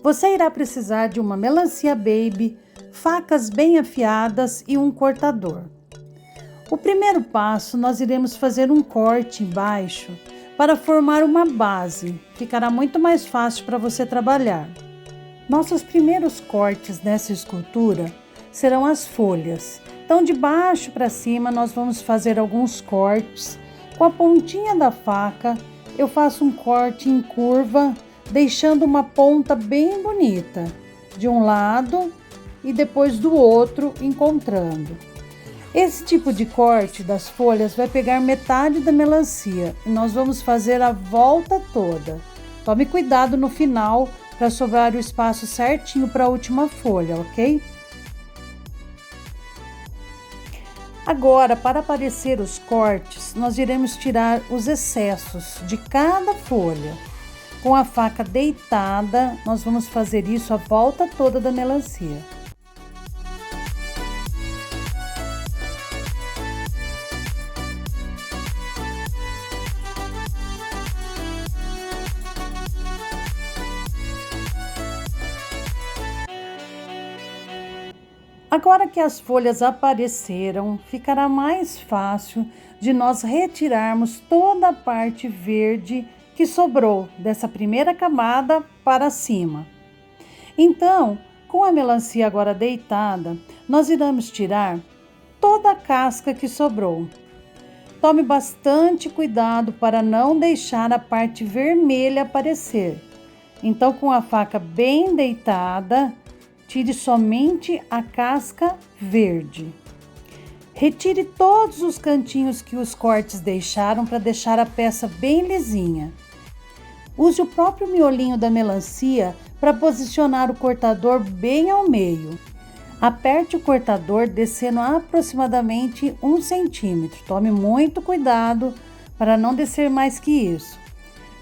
Você irá precisar de uma melancia baby, facas bem afiadas e um cortador. O primeiro passo, nós iremos fazer um corte embaixo para formar uma base. Ficará muito mais fácil para você trabalhar. Nossos primeiros cortes nessa escultura serão as folhas. Então, de baixo para cima, nós vamos fazer alguns cortes. Com a pontinha da faca, eu faço um corte em curva, deixando uma ponta bem bonita, de um lado e depois do outro, encontrando. Esse tipo de corte das folhas vai pegar metade da melancia e nós vamos fazer a volta toda. Tome cuidado no final para sobrar o espaço certinho para a última folha, ok? Agora, para aparecer os cortes, nós iremos tirar os excessos de cada folha. Com a faca deitada, nós vamos fazer isso a volta toda da melancia. Agora que as folhas apareceram, ficará mais fácil de nós retirarmos toda a parte verde que sobrou dessa primeira camada para cima. Então, com a melancia agora deitada, nós iremos tirar toda a casca que sobrou. Tome bastante cuidado para não deixar a parte vermelha aparecer. Então, com a faca bem deitada, tire somente a casca verde. Retire todos os cantinhos que os cortes deixaram para deixar a peça bem lisinha. Use o próprio miolinho da melancia para posicionar o cortador bem ao meio. Aperte o cortador descendo aproximadamente 1 centímetro. Tome muito cuidado para não descer mais que isso.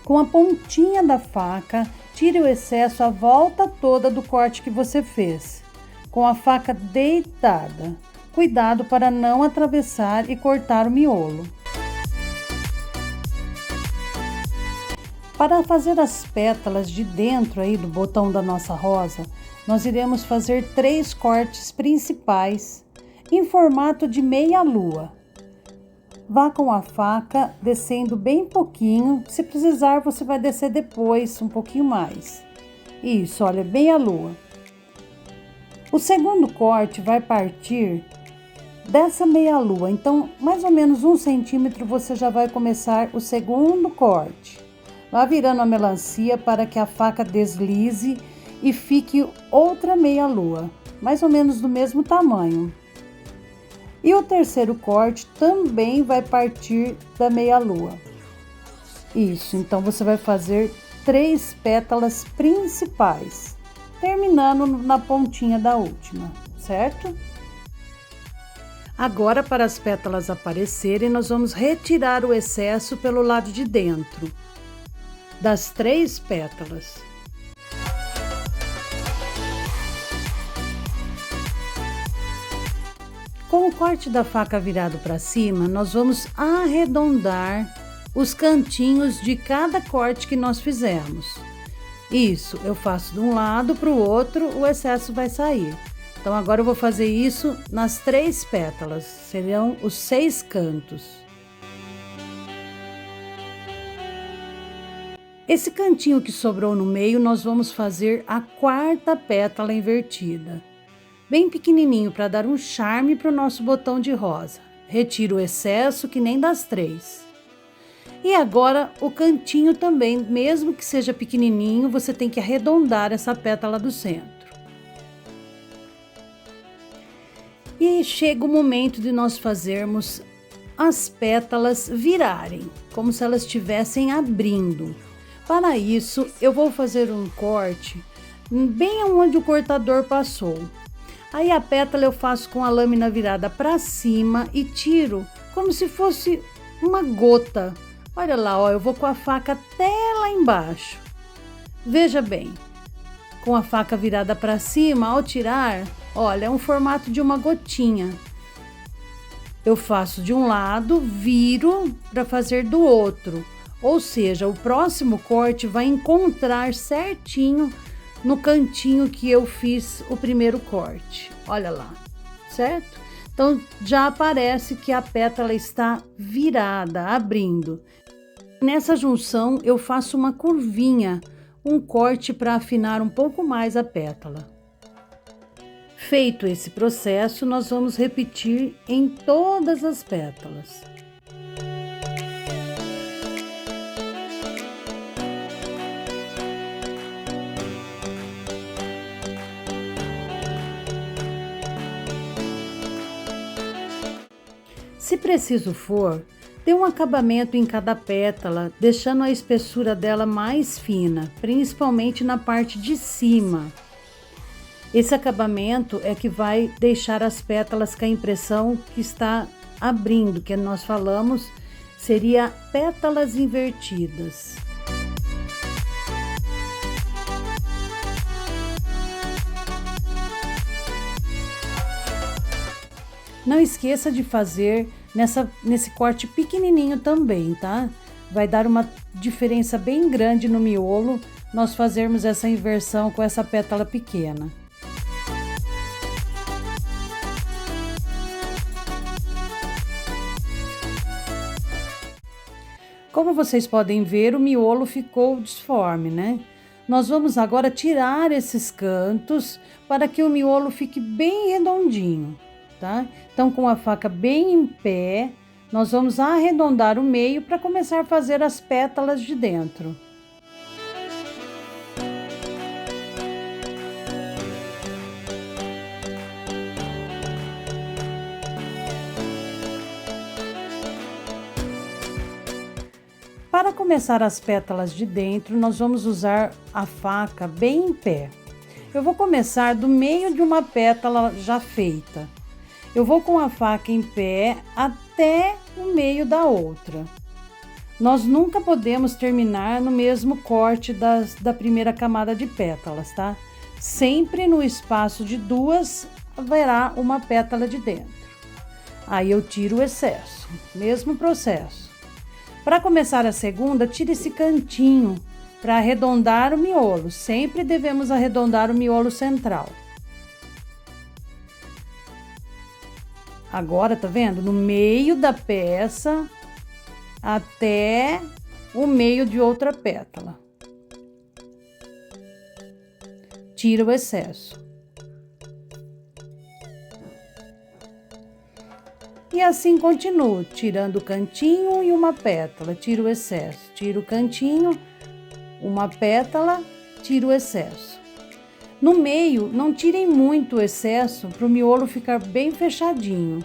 Com a pontinha da faca, tire o excesso à volta toda do corte que você fez. Com a faca deitada. Cuidado para não atravessar e cortar o miolo. Para fazer as pétalas de dentro aí do botão da nossa rosa, nós iremos fazer 3 cortes principais em formato de meia lua. Vá com a faca descendo bem pouquinho, se precisar você vai descer depois um pouquinho mais. Isso, olha, meia lua. O segundo corte vai partir dessa meia lua, então mais ou menos 1 centímetro você já vai começar o segundo corte. Vá virando a melancia para que a faca deslize e fique outra meia lua, mais ou menos do mesmo tamanho. E o terceiro corte também vai partir da meia lua. Isso, então você vai fazer 3 pétalas principais, terminando na pontinha da última, certo? Agora, para as pétalas aparecerem, nós vamos retirar o excesso pelo lado de dentro das 3 pétalas. Com o corte da faca virado para cima, nós vamos arredondar os cantinhos de cada corte que nós fizemos. Isso, eu faço de um lado para o outro, o excesso vai sair. Então, agora eu vou fazer isso nas 3 pétalas, serão os 6 cantos. Esse cantinho que sobrou no meio, nós vamos fazer a 4ª pétala invertida. Bem pequenininho para dar um charme para o nosso botão de rosa. Retiro o excesso que nem das 3. E agora o cantinho também, mesmo que seja pequenininho, você tem que arredondar essa pétala do centro. E chega o momento de nós fazermos as pétalas virarem, como se elas estivessem abrindo. Para isso, eu vou fazer um corte bem onde o cortador passou. Aí a pétala eu faço com a lâmina virada para cima e tiro como se fosse uma gota. Olha lá, ó, eu vou com a faca até lá embaixo. Veja bem, com a faca virada para cima, ao tirar, olha, é um formato de uma gotinha. Eu faço de um lado, viro para fazer do outro. Ou seja, o próximo corte vai encontrar certinho no cantinho que eu fiz o primeiro corte. Olha lá, certo? Então, já aparece que a pétala está virada, abrindo. Nessa junção, eu faço uma curvinha, um corte para afinar um pouco mais a pétala. Feito esse processo, nós vamos repetir em todas as pétalas. Se preciso for, dê um acabamento em cada pétala, deixando a espessura dela mais fina, principalmente na parte de cima. Esse acabamento é que vai deixar as pétalas com a impressão que está abrindo, que nós falamos, seria pétalas invertidas. Não esqueça de fazer nesse corte pequenininho também, tá? Vai dar uma diferença bem grande no miolo nós fazermos essa inversão com essa pétala pequena. Como vocês podem ver, o miolo ficou disforme, né? Nós vamos agora tirar esses cantos para que o miolo fique bem redondinho, tá? Então, com a faca bem em pé, nós vamos arredondar o meio para começar a fazer as pétalas de dentro. Para começar as pétalas de dentro, nós vamos usar a faca bem em pé. Eu vou começar do meio de uma pétala já feita. Eu vou com a faca em pé até o meio da outra. Nós nunca podemos terminar no mesmo corte da primeira camada de pétalas, tá? Sempre no espaço de duas haverá uma pétala de dentro. Aí eu tiro o excesso, mesmo processo. Para começar a segunda, tire esse cantinho para arredondar o miolo. Sempre devemos arredondar o miolo central. Agora, tá vendo? No meio da peça até o meio de outra pétala. Tira o excesso. E assim continuo, tirando o cantinho e uma pétala, tiro o excesso. Tiro o cantinho, uma pétala, tiro o excesso. No meio, não tirem muito o excesso para o miolo ficar bem fechadinho.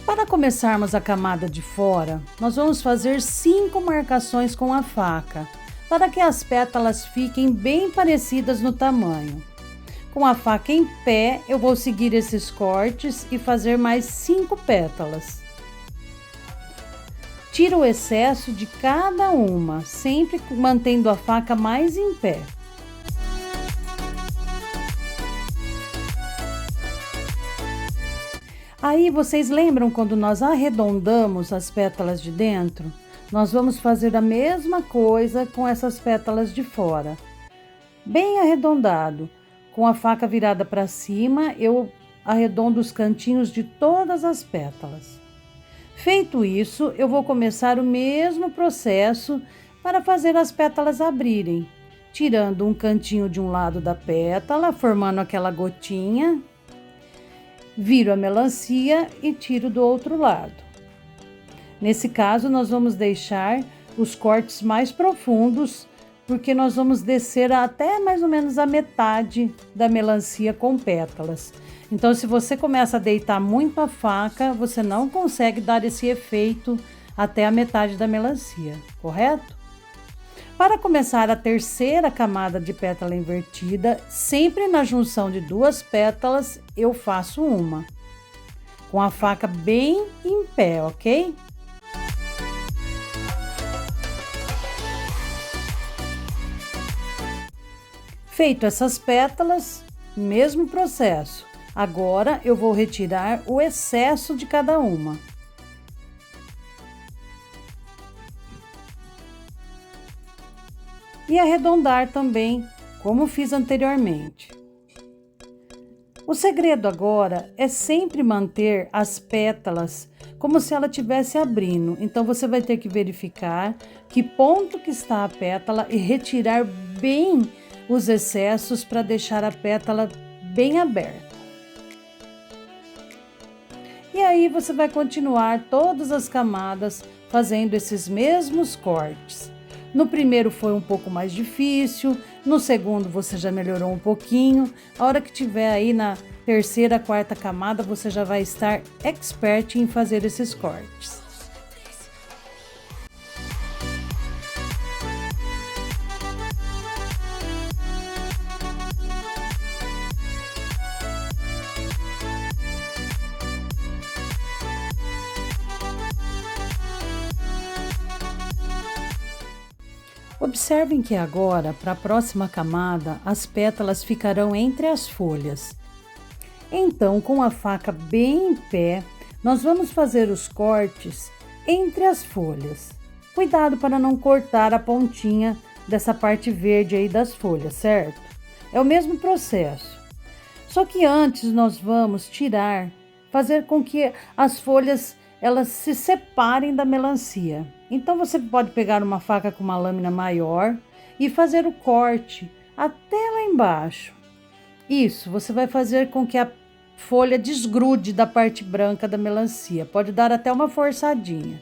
Para começarmos a camada de fora, nós vamos fazer 5 marcações com a faca, para que as pétalas fiquem bem parecidas no tamanho. Com a faca em pé, eu vou seguir esses cortes e fazer mais 5 pétalas. Tiro o excesso de cada uma, sempre mantendo a faca mais em pé. Aí, vocês lembram quando nós arredondamos as pétalas de dentro? Nós vamos fazer a mesma coisa com essas pétalas de fora. Bem arredondado. Com a faca virada para cima, eu arredondo os cantinhos de todas as pétalas. Feito isso, eu vou começar o mesmo processo para fazer as pétalas abrirem. Tirando um cantinho de um lado da pétala, formando aquela gotinha. Viro a melancia e tiro do outro lado. Nesse caso, nós vamos deixar os cortes mais profundos, porque nós vamos descer até mais ou menos a metade da melancia com pétalas. Então, se você começa a deitar muito a faca, você não consegue dar esse efeito até a metade da melancia, correto? Para começar a terceira camada de pétala invertida, sempre na junção de 2 pétalas, eu faço uma. Com a faca bem em pé, ok? Feito essas pétalas, mesmo processo. Agora eu vou retirar o excesso de cada uma. E arredondar também, como fiz anteriormente. O segredo agora é sempre manter as pétalas como se ela estivesse abrindo. Então, você vai ter que verificar que ponto que está a pétala e retirar bem os excessos para deixar a pétala bem aberta. E aí, você vai continuar todas as camadas fazendo esses mesmos cortes. No primeiro foi um pouco mais difícil, no segundo você já melhorou um pouquinho. A hora que tiver aí na terceira, quarta camada, você já vai estar expert em fazer esses cortes. Observem que agora, para a próxima camada, as pétalas ficarão entre as folhas. Então, com a faca bem em pé, nós vamos fazer os cortes entre as folhas. Cuidado para não cortar a pontinha dessa parte verde aí das folhas, certo? É o mesmo processo. Só que antes nós vamos fazer com que as folhas elas se separem da melancia. Então você pode pegar uma faca com uma lâmina maior e fazer o corte até lá embaixo. Isso, você vai fazer com que a folha desgrude da parte branca da melancia. Pode dar até uma forçadinha.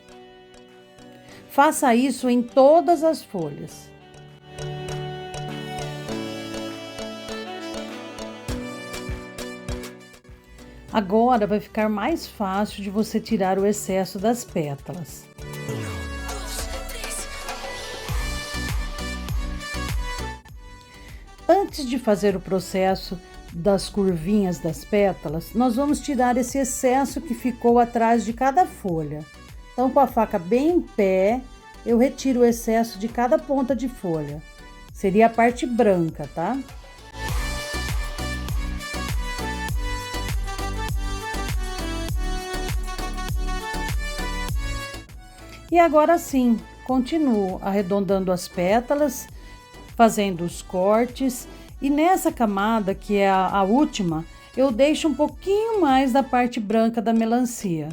Faça isso em todas as folhas. Agora vai ficar mais fácil de você tirar o excesso das pétalas. Antes de fazer o processo das curvinhas das pétalas, nós vamos tirar esse excesso que ficou atrás de cada folha. Então, com a faca bem em pé, eu retiro o excesso de cada ponta de folha. Seria a parte branca, tá? E agora sim, continuo arredondando as pétalas, fazendo os cortes, e nessa camada, que é a última, eu deixo um pouquinho mais da parte branca da melancia.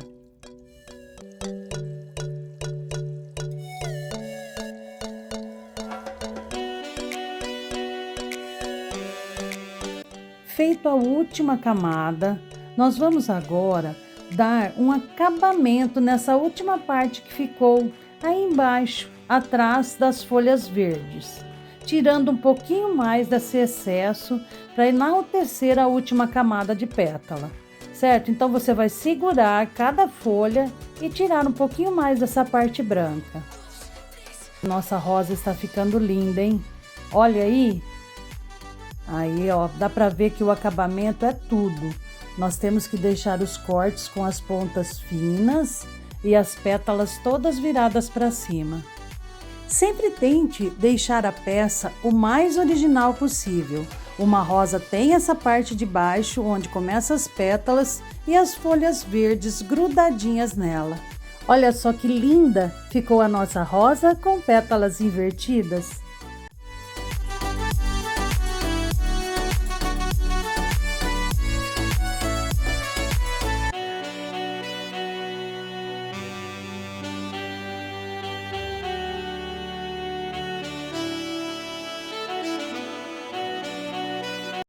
Feito a última camada, nós vamos agora dar um acabamento nessa última parte que ficou aí embaixo, atrás das folhas verdes, tirando um pouquinho mais desse excesso para enaltecer a última camada de pétala, certo? Então você vai segurar cada folha e tirar um pouquinho mais dessa parte branca. Nossa rosa está ficando linda, hein? Olha aí! Aí, ó, dá para ver que o acabamento é tudo. Nós temos que deixar os cortes com as pontas finas e as pétalas todas viradas para cima. Sempre tente deixar a peça o mais original possível. Uma rosa tem essa parte de baixo, onde começam as pétalas e as folhas verdes grudadinhas nela. Olha só que linda ficou a nossa rosa com pétalas invertidas.